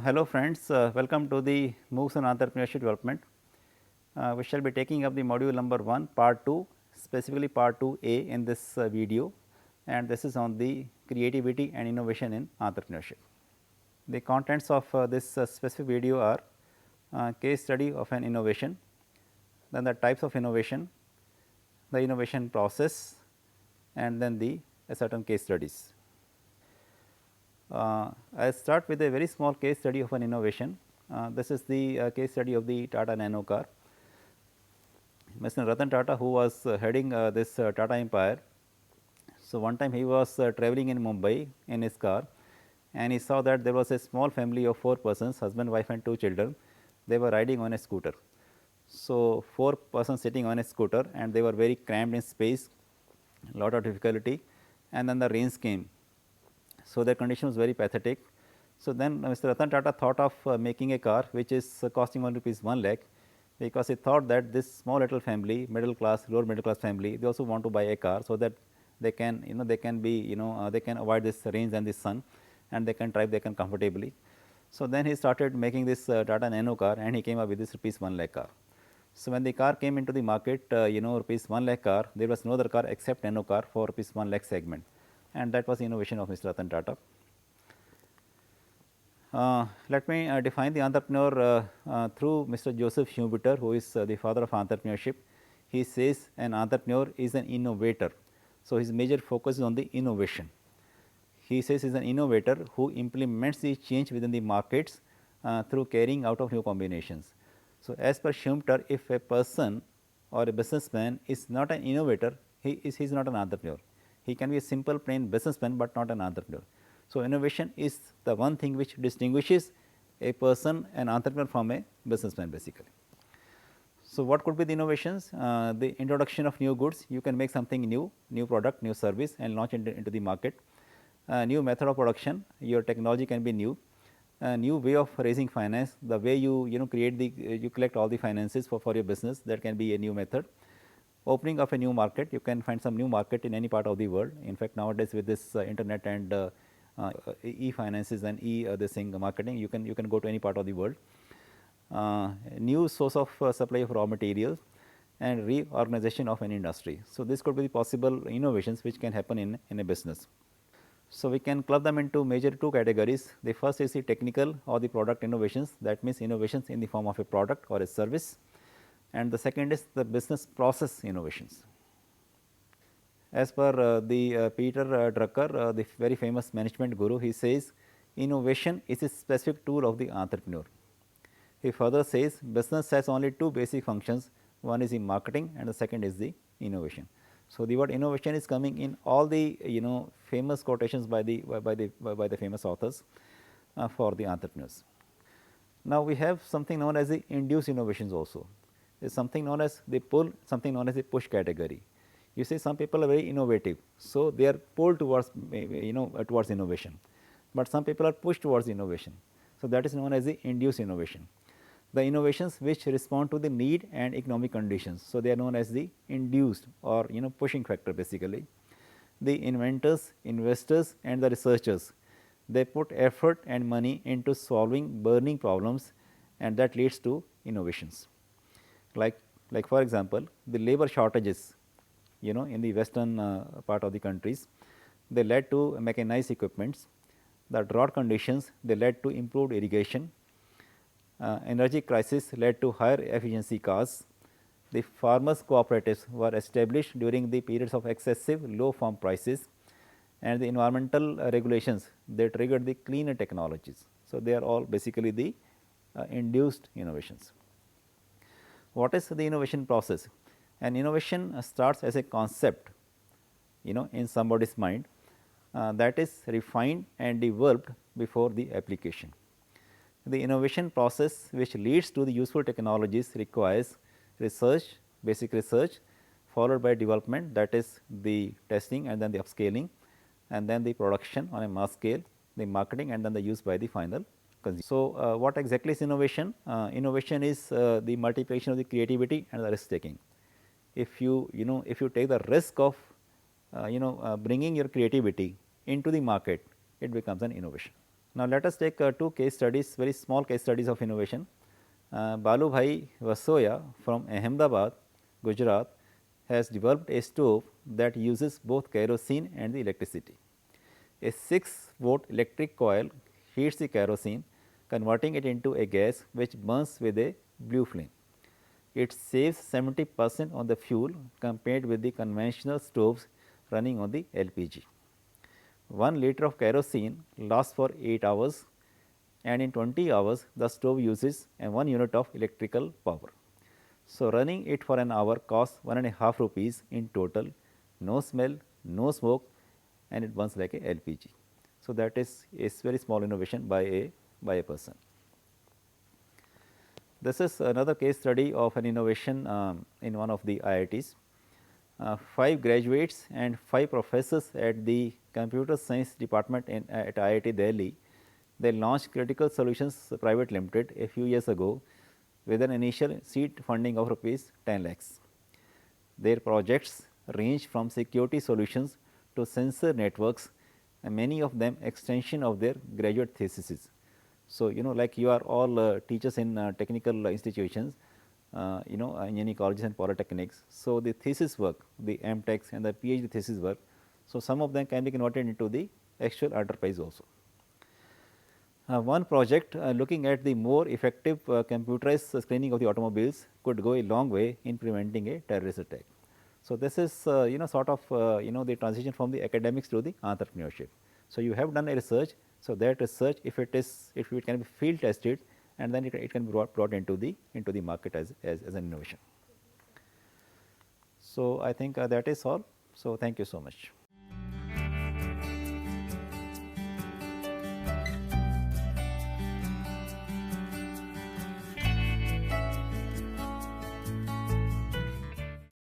Hello friends, welcome to the MOOCs on Entrepreneurship Development. We shall be taking up the module number 1 part 2, specifically part 2A in this video, and this is on the creativity and innovation in entrepreneurship. The contents of this specific video are case study of an innovation, then the types of innovation, the innovation process, and then the certain case studies. I will start with a very small case study of an innovation. This is the case study of the Tata Nano car. Mr. Ratan Tata, who was heading this Tata Empire. So, one time he was traveling in Mumbai in his car, and he saw that there was a small family of 4 persons, husband, wife and 2 children. They were riding on a scooter. So, 4 persons sitting on a scooter, and they were very cramped in space, lot of difficulty, and then the rains came. So, their condition was very pathetic. So, then Mr. Ratan Tata thought of making a car which is costing only rupees 1 lakh, because he thought that this small little family, middle class, lower middle class family, they also want to buy a car, so that they can, they can be, they can avoid this rains and this sun, and they can drive, they can comfortably. So, then he started making this Tata Nano car, and he came up with this rupees 1 lakh car. So, when the car came into the market, rupees 1 lakh car, there was no other car except Nano car for rupees 1 lakh segment, and that was the innovation of Mr. Ratan Tata. Let me define the entrepreneur through Mr. Joseph Schumpeter, who is the father of entrepreneurship. He says an entrepreneur is an innovator. So, his major focus is on the innovation. He says he is an innovator who implements the change within the markets through carrying out of new combinations. So, as per Schumpeter, if a person or a businessman is not an innovator, he is not an entrepreneur. He can be a simple plain businessman, but not an entrepreneur. So, innovation is the one thing which distinguishes a person, an entrepreneur, from a businessman basically. So, what could be the innovations? The introduction of new goods, you can make something new, new product, new service and launch into the market. New method of production, your technology can be new. New way of raising finance, the way you create the you collect all the finances for your business, that can be a new method. Opening of a new market, you can find some new market in any part of the world. In fact, nowadays with this internet and e-finances and this thing marketing, you can go to any part of the world. New source of supply of raw materials and reorganization of an industry. So, this could be the possible innovations which can happen in a business. So, we can club them into major 2 categories. The first is the technical or the product innovations, that means innovations in the form of a product or a service, and the second is the business process innovations. As per the Peter Drucker, the very famous management guru, he says innovation is a specific tool of the entrepreneur. He further says business has only 2 basic functions, one is the marketing and the second is the innovation. So, the word innovation is coming in all the famous quotations by the famous authors for the entrepreneurs. Now, we have something known as the induced innovations also. There is something known as the pull, something known as the push category. You see, some people are very innovative, so they are pulled towards towards innovation, but some people are pushed towards innovation. So, that is known as the induced innovation. The innovations which respond to the need and economic conditions. So, they are known as the induced or pushing factor basically. The inventors, investors and the researchers, they put effort and money into solving burning problems, and that leads to innovations. Like for example, the labor shortages in the western part of the countries, they led to mechanized equipments. The drought conditions, they led to improved irrigation. Energy crisis led to higher efficiency cars. The farmers cooperatives were established during the periods of excessive low farm prices, and the environmental regulations, they triggered the cleaner technologies. So, they are all basically the induced innovations. What is the innovation process? An innovation starts as a concept in somebody's mind that is refined and developed before the application. The innovation process which leads to the useful technologies requires research, basic research, followed by development, that is the testing and then the upscaling, and then the production on a mass scale, the marketing and then the use by the final consumer. So, what exactly is innovation? Innovation is the multiplication of the creativity and the risk taking. If you take the risk of bringing your creativity into the market, it becomes an innovation. Now, let us take two case studies, very small case studies of innovation. Balu Bhai Vasoya from Ahmedabad, Gujarat has developed a stove that uses both kerosene and the electricity. A 6-volt electric coil heats the kerosene, converting it into a gas which burns with a blue flame. It saves 70% on the fuel compared with the conventional stoves running on the LPG. 1 liter of kerosene lasts for 8 hours, and in 20 hours the stove uses 1 unit of electrical power. So, running it for an hour costs 1.5 rupees in total, no smell, no smoke, and it burns like a LPG. So, that is a very small innovation by a person. This is another case study of an innovation in one of the IITs. 5 graduates and 5 professors at the Computer Science Department at IIT Delhi, they launched Critical Solutions Private Limited a few years ago with an initial seed funding of rupees 10 lakhs. Their projects range from security solutions to sensor networks, and many of them extension of their graduate theses. So, like you are all teachers in technical institutions, engineering colleges and polytechnics. So, the thesis work, the MTechs and the PhD thesis work, so some of them can be converted into the actual enterprise also. One project looking at the more effective computerized screening of the automobiles could go a long way in preventing a terrorist attack. So, this is sort of the transition from the academics to the entrepreneurship. So, you have done a research. So, that research if it can be field tested, and then it can be brought into the market as an innovation. So, I think that is all. So, thank you so much.